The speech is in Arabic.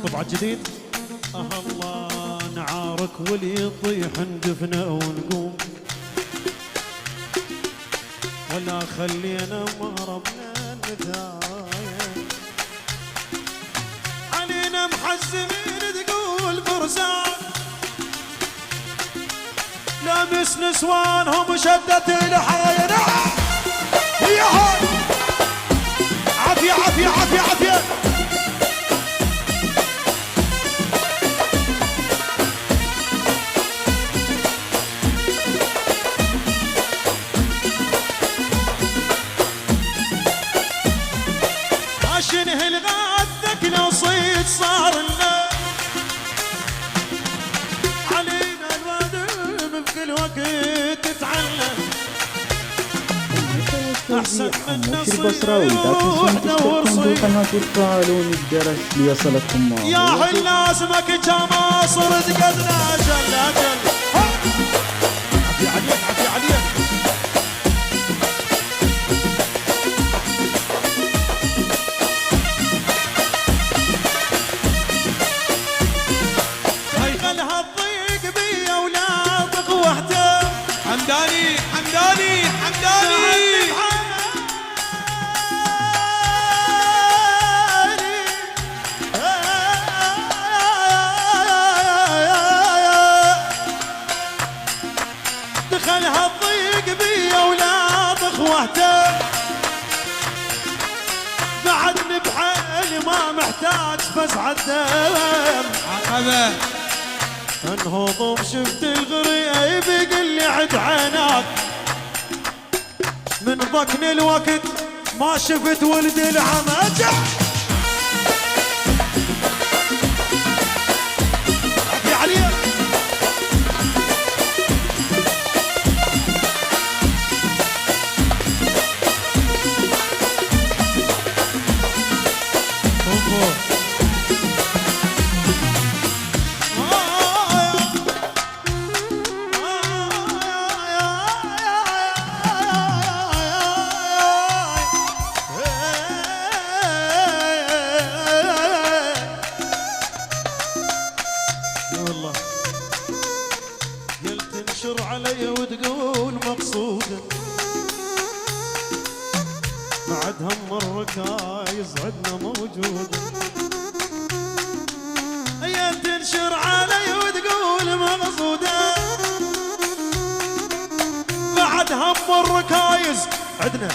قطعة جديد. الله نعارك واللي يطيح ندفنه ونقوم، ولا خلينا مهربنا النتايا، علينا محزمين تقول فرسان، لابس نسوانهم شدت الحايا. هي هاي عافية عافية عافية عافية. عشنه الغدك نصيد صار لنا، علينا الوادم بكل وقت تتعلم، أحسن من نصيد روحنا ورصيد. وتفعلون الجرس ليصلكم يا حل لازمك كما صرت قدنا جل جل. عفي عليك عفي عليك. هاي خلها تضيق بيا ولا تقوحته. حمداني حمداني حمداني دخلها تضيق بيا ولا تخوهته، بعدني بحالي ما محتاج فزع الدم. عقبة انهضم شفت الغريب يقول لي عد عيناك، من ضكن الوقت ما شفت ولد العمى. عفي عليك. والله قلت تنشر علي وتقول مقصودة، بعد هم الركايز عدنا موجودة. هي تنشر علي وتقول مقصودة، بعد هم الركايز عدنا